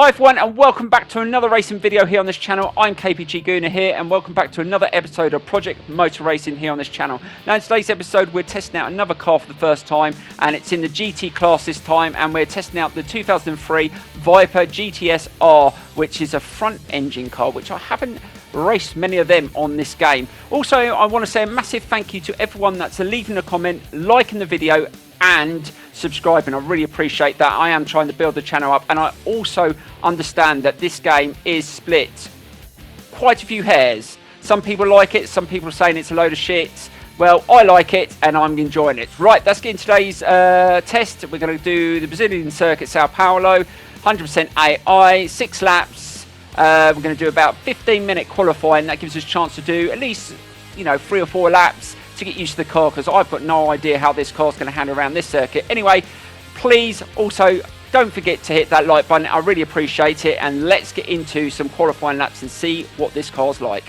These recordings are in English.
Hi everyone and welcome back to another racing video here on this channel. I'm KPG Gooner here and welcome back to another episode of Project Motor Racing here on this channel. Now in today's episode we're testing out another car for the first time and it's in the GT class this time, and we're testing out the 2003 VIPER GTS-R, which is a front engine car, which I haven't raced many of them on this game. Also, I want to say a massive thank you to everyone that's leaving a comment, liking the video and subscribing. I really appreciate that. I am trying to build the channel up, and I also understand that this game is split quite a few hairs. Some people like it, some people are saying it's a load of shit. Well, I like it and I'm enjoying it. Right, let's get into today's test. We're going to do the Brazilian circuit, Sao Paulo, 100% AI, 6 laps. We're going to do about 15-minute qualifying. That gives us a chance to do at least, 3 or 4 laps to get used to the car, because I've got no idea how this car's going to handle around this circuit. Anyway, please also don't forget to hit that like button. I really appreciate it, and let's get into some qualifying laps and see what this car's like.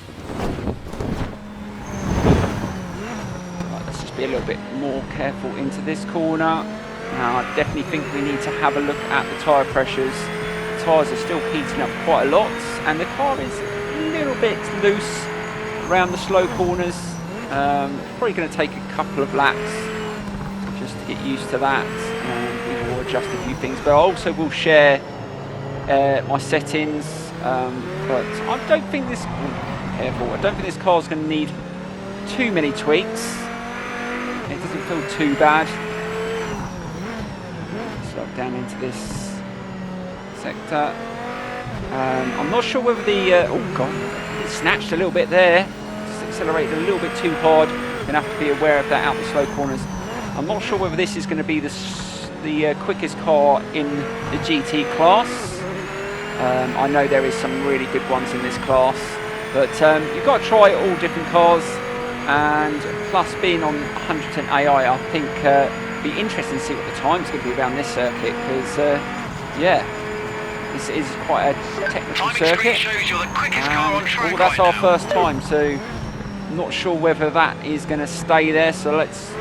Right, let's just be a little bit more careful into this corner. Now, I definitely think we need to have a look at the tyre pressures. The tyres are still heating up quite a lot, and the car is a little bit loose around the slow corners. Probably going to take a couple of laps just to get used to that, and we will adjust a few things, but I also will share my settings, but I don't think this I don't think this car's going to need too many tweaks. It doesn't feel too bad. Slow down into this sector. I'm not sure whether the oh god, it snatched a little bit there. Accelerated a little bit too hard. Gonna have to be aware of that out the slow corners. I'm not sure whether this is going to be the quickest car in the GT class. I know there is some really good ones in this class, but you've got to try all different cars, and plus being on 100% AI, I think it'd be interesting to see what the time's going to be around this circuit, because yeah, this is quite a technical circuit. And, that's our first time, so I'm not sure whether that is going to stay there, so let's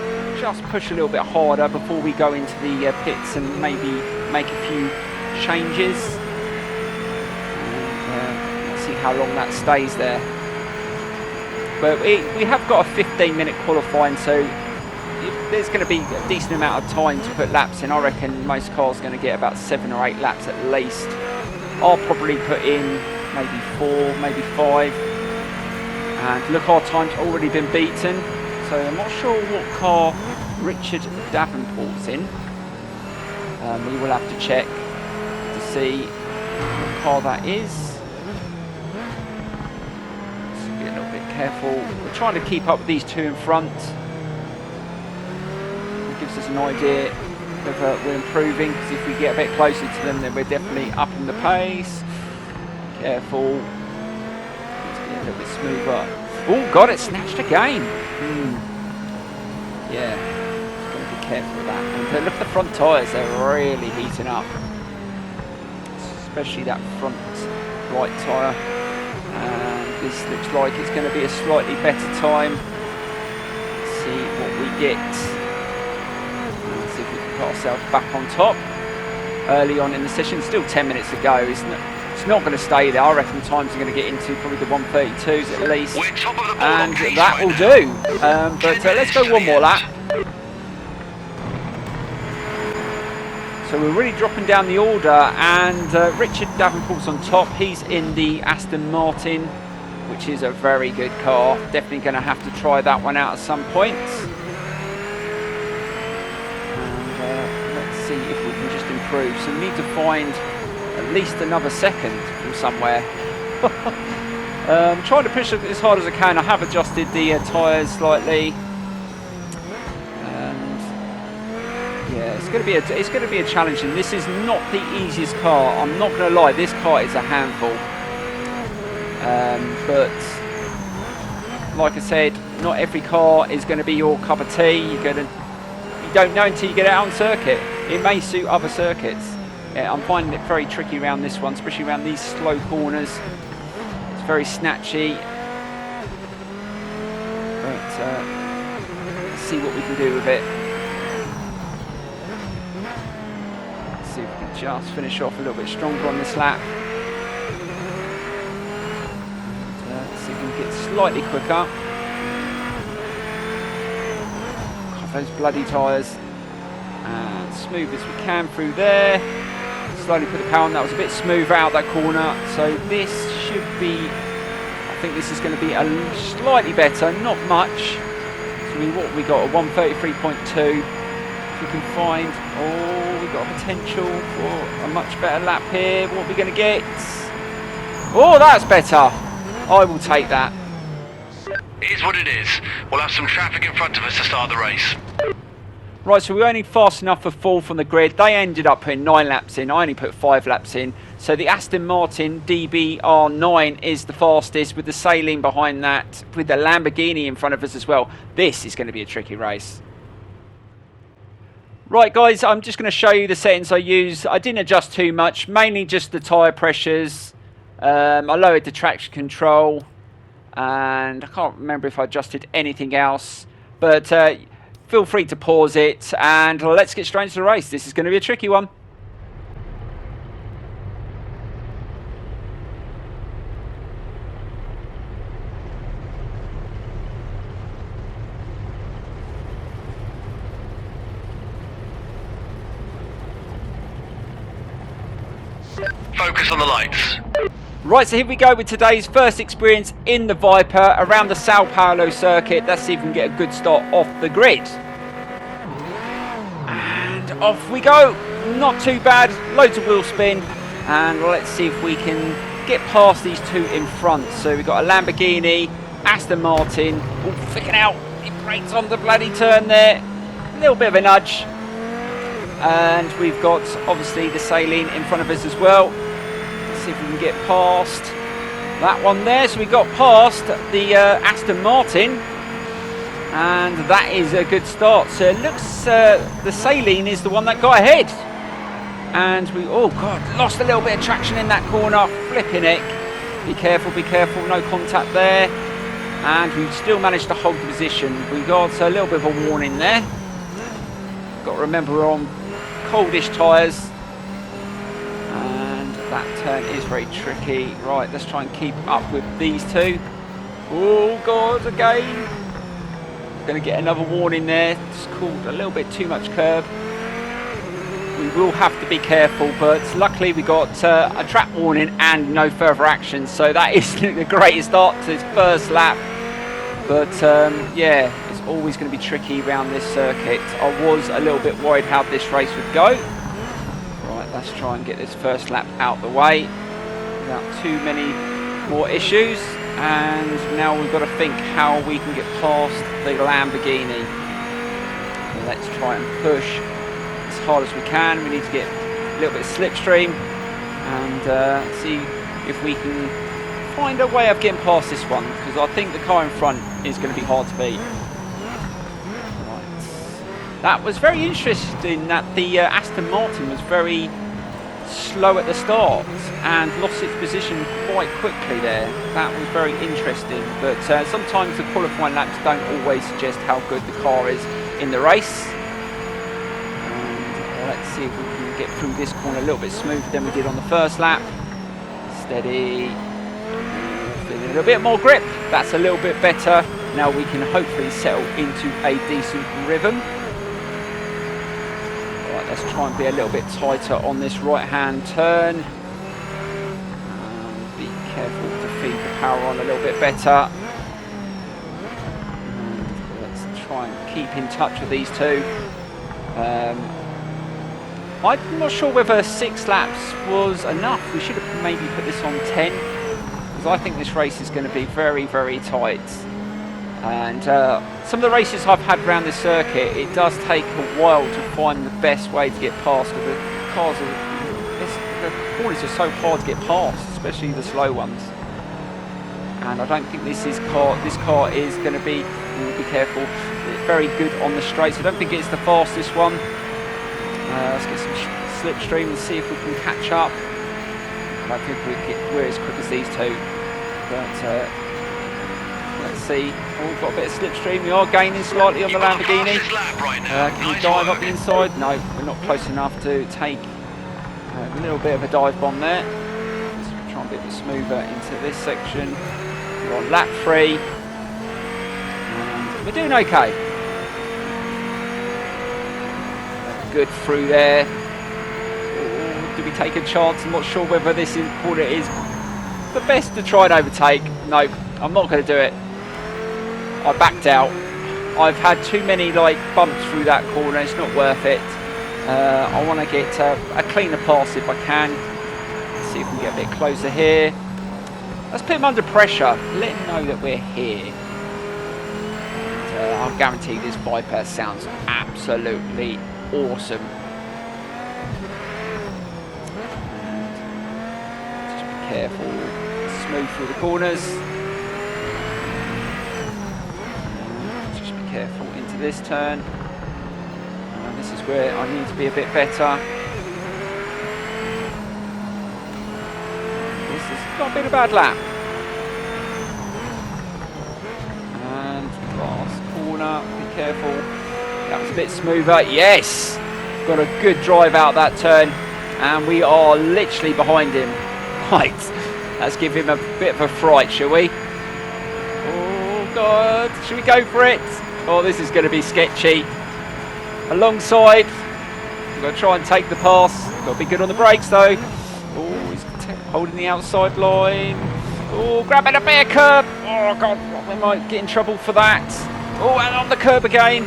just push a little bit harder before we go into the pits and maybe make a few changes. And, let's see how long that stays there. But we have got a 15-minute qualifying, so there's going to be a decent amount of time to put laps in. I reckon most cars are going to get about 7 or 8 laps at least. I'll probably put in maybe 4, maybe 5. And look, our time's already been beaten, so I'm not sure what car Richard Davenport's in. We will have to check to see what car that is. Let's be a little bit careful. We're trying to keep up with these two in front. It gives us an idea of we're improving, because if we get a bit closer to them, then we're definitely upping the pace. Careful. A little bit smoother. Oh god, it snatched again. Yeah, just got to be careful with that. And look at the front tyres, they're really heating up, especially that front right tyre. And this looks like it's going to be a slightly better time. Let's see what we get. Let's see if we can put ourselves back on top early on in the session. Still 10 minutes to go, isn't it? It's not going to stay there. I reckon the times are going to get into probably the 132s at least, and that will do. But let's go one more lap. So we're really dropping down the order, and Richard Davenport's on top. He's in the Aston Martin, which is a very good car. Definitely going to have to try that one out at some point. And let's see if we can just improve. So we need to find at least another second from somewhere. Trying to push it as hard as I can. I have adjusted the tyres slightly, and yeah, it's going to be a challenge. And this is not the easiest car. I'm not going to lie, this car is a handful. But like I said, not every car is going to be your cup of tea. You don't know until you get out on circuit. It may suit other circuits. Yeah, I'm finding it very tricky around this one, especially around these slow corners. It's very snatchy. But let's see what we can do with it. Let's see if we can just finish off a little bit stronger on this lap. Let's see if we can get slightly quicker. God, those bloody tyres. And smooth as we can through there. Slowly put the power on. That was a bit smooth out that corner. So this should be, I think this is going to be a slightly better, not much. So what have we got? A 133.2. If we can find, oh, we've got a potential for a much better lap here. What are we going to get? Oh, that's better. I will take that. It is what it is. We'll have some traffic in front of us to start the race. Right, so we're only fast enough for fourth on the grid. They ended up putting 9 laps in. I only put 5 laps in. So the Aston Martin DBR9 is the fastest, with the Saleen behind that, with the Lamborghini in front of us as well. This is going to be a tricky race. Right, guys, I'm just going to show you the settings I use. I didn't adjust too much, mainly just the tyre pressures. I lowered the traction control, and I can't remember if I adjusted anything else. But feel free to pause it, and let's get straight into the race. This is going to be a tricky one. Focus on the lights. Right, so here we go with today's first experience in the Viper around the Sao Paulo circuit. Let's see if we can get a good start off the grid. And off we go. Not too bad. Loads of wheel spin. And let's see if we can get past these two in front. So we've got a Lamborghini, Aston Martin. Oh, flicking out. It brakes on the bloody turn there. A little bit of a nudge. And we've got, obviously, the Saleen in front of us as well. See if we can get past that one there. So we got past the Aston Martin, and that is a good start. So it looks the Saleen is the one that got ahead, and we, oh god, lost a little bit of traction in that corner. Flipping it. Be careful, no contact there, and we still managed to hold the position. We got a little bit of a warning there. Got to remember we're on coldish tyres. That turn is very tricky. Right, let's try and keep up with these two. Oh god, again. Going to get another warning there. It's called a little bit too much curb. We will have to be careful, but luckily we got a trap warning and no further action. So that is the greatest start to this first lap. But yeah, it's always going to be tricky around this circuit. I was a little bit worried how this race would go. Let's try and get this first lap out the way without too many more issues. And now we've got to think how we can get past the Lamborghini. So let's try and push as hard as we can. We need to get a little bit of slipstream and see if we can find a way of getting past this one, because I think the car in front is going to be hard to beat. That was very interesting that the Aston Martin was very slow at the start and lost its position quite quickly there. That was very interesting, but sometimes the qualifying laps don't always suggest how good the car is in the race. And let's see if we can get through this corner a little bit smoother than we did on the first lap. Steady, feeling a little bit more grip. That's a little bit better. Now we can hopefully settle into a decent rhythm. Let's try and be a little bit tighter on this right-hand turn. Be careful to feed the power on a little bit better. And let's try and keep in touch with these two. I'm not sure whether 6 laps was enough. We should have maybe put this on 10, because I think this race is going to be very, very tight. And some of the races I've had around this circuit, it does take a while to find the best way to get past, because the cars the corners are so hard to get past, especially the slow ones. And I don't think this car is going to be, be careful, very good on the straights. I don't think it's the fastest one. Let's get some slipstream and see if we can catch up. I don't think we're as quick as these two, but let's see. Oh, we've got a bit of slipstream. We are gaining slightly on the Lamborghini. Can we dive up the inside? No, we're not close enough to take A little bit of a dive bomb there. Let's try and be a bit smoother into this section. We're on lap 3. And we're doing okay. Good through there. Oh, do we take a chance? I'm not sure whether this corner is the best to try and overtake. No, I'm not going to do it. I backed out. I've had too many bumps through that corner. It's not worth it. I want to get a cleaner pass if I can. Let's see if we can get a bit closer here. Let's put him under pressure. Let him know that we're here. And, I guarantee this VIPER sounds absolutely awesome. And just be careful. Smooth through the corners. Just be careful into this turn. This is where I need to be a bit better. This has not been a bad lap. And last corner, be careful. That was a bit smoother. Yes! Got a good drive out that turn. And we are literally behind him. Right. Let's give him a bit of a fright, shall we? Oh, God. Should we go for it? Oh, this is going to be sketchy. Alongside, we've got to try and take the pass. Got to be good on the brakes though. Oh, he's holding the outside line. Oh, grabbing a bare curb. Oh God, we might get in trouble for that. Oh, and on the curb again.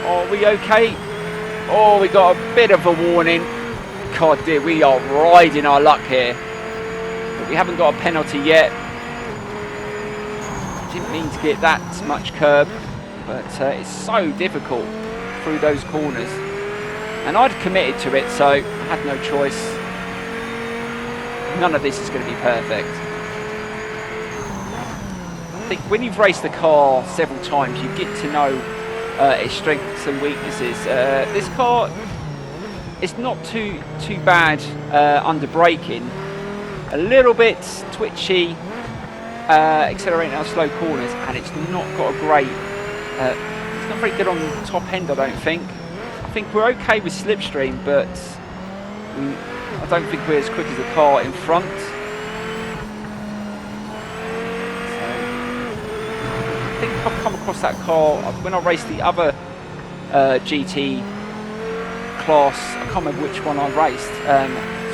Are we okay? Oh, we got a bit of a warning. God, dear, we are riding our luck here. But we haven't got a penalty yet. Didn't mean to get that much curb, but it's so difficult through those corners, and I'd committed to it, so I had no choice. None of this is going to be perfect. I think when you've raced the car several times, you get to know its strengths and weaknesses. This car is not too bad under braking. A little bit twitchy, accelerating out slow corners, and it's not got a great not very good on the top end, I don't think. I think we're okay with slipstream, but I don't think we're as quick as the car in front. So, I think I've come across that car when I raced the other GT class. I can't remember which one I raced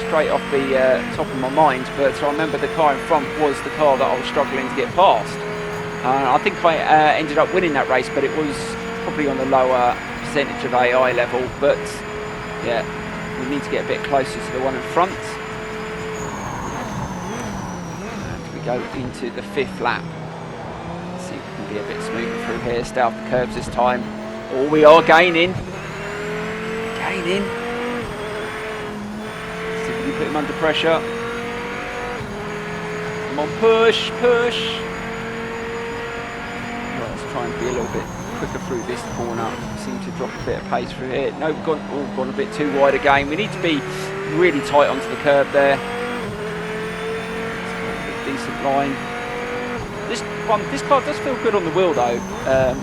straight off the top of my mind, but I remember the car in front was the car that I was struggling to get past. I think I ended up winning that race, but it was probably on the lower percentage of AI level. But yeah, we need to get a bit closer to the one in front. And we go into the 5th lap. Let's see if we can be a bit smoother through here. Stay off the curbs this time. Oh, we are gaining. Gaining. See if we can put him under pressure. Come on, push, push. Try and be a little bit quicker through this corner. Seem to drop a bit of pace through here. No, gone a bit too wide again. We need to be really tight onto the curb there. Decent line. This car does feel good on the wheel though.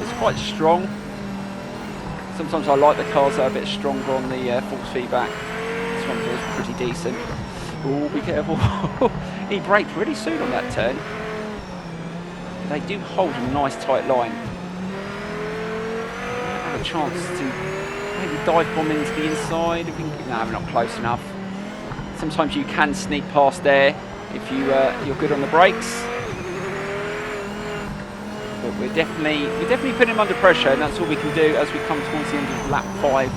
It's quite strong. Sometimes I like the cars that are a bit stronger on the force feedback. This one feels pretty decent. Oh, be careful. He braked really soon on that turn. They do hold a nice tight line. Have a chance to maybe dive bomb into the inside. If we can, no, we're not close enough. Sometimes you can sneak past there if you're good on the brakes. But we're definitely putting him under pressure, and that's all we can do as we come towards the end of lap 5.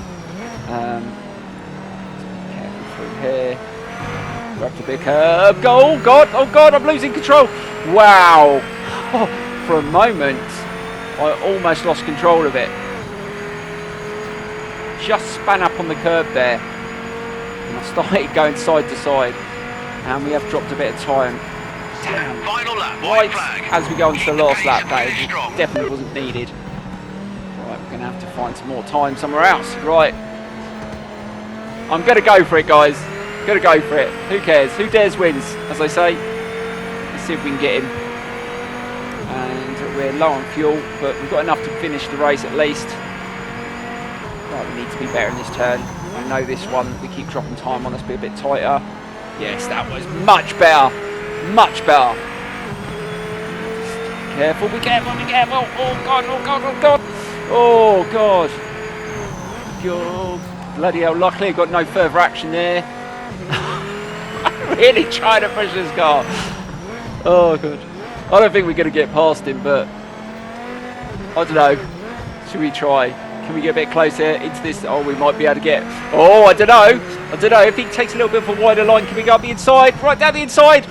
Careful through here. Grab the big curb. Go! Oh God! Oh God! I'm losing control. Wow! Oh, for a moment, I almost lost control of it. Just span up on the curb there. And I started going side to side. And we have dropped a bit of time. Damn. Final lap, Right flag. as we go on to the last lap, that definitely wasn't needed. Right, we're going to have to find some more time somewhere else. Right. I'm going to go for it, guys. Going to go for it. Who cares? Who dares wins, as I say. Let's see if we can get him. And we're low on fuel, but we've got enough to finish the race at least. Right, we need to be better in this turn. don't know this one. We keep dropping time on us, be a bit tighter. Yes, that was much better. Much better. Careful, be careful, be careful. Oh God, oh God, oh God. Oh God. Oh, bloody hell, luckily I got no further action there. I'm really trying to push this car. Oh God. I don't think we're going to get past him, but I don't know. Should we try? Can we get a bit closer into this? Oh, we might be able to get... Oh, I don't know. I don't know. If he takes a little bit of a wider line, can we go up the inside? Right down the inside.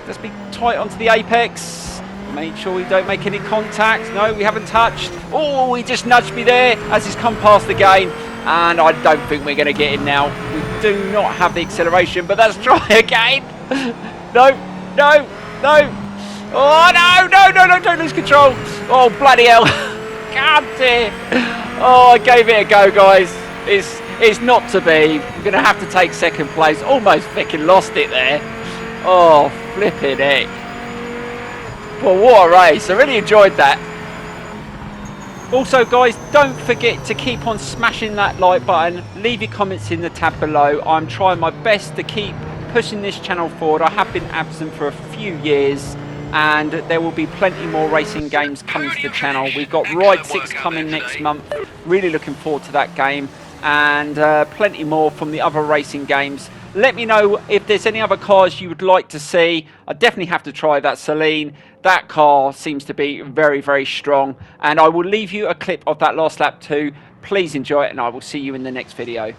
Let's be tight onto the apex. Make sure we don't make any contact. No, we haven't touched. Oh, he just nudged me there as he's come past the gain. And I don't think we're going to get him now. We do not have the acceleration, but let's try again. No, no, no. Oh, no, no, no, no, don't lose control. Oh, bloody hell. God dear. Oh, I gave it a go, guys. It's not to be. We're going to have to take second place. Almost freaking lost it there. Oh, flipping heck. Well, what a race. I really enjoyed that. Also, guys, don't forget to keep on smashing that like button. Leave your comments in the tab below. I'm trying my best to keep pushing this channel forward. I have been absent for a few years, and there will be plenty more racing games coming to the channel. We've got Ride 6 coming next month. Really looking forward to that game, and plenty more from the other racing games. Let me know if there's any other cars you would like to see. I definitely have to try that Celine. That car seems to be very, very strong. And I will leave you a clip of that last lap too. Please enjoy it, and I will see you in the next video.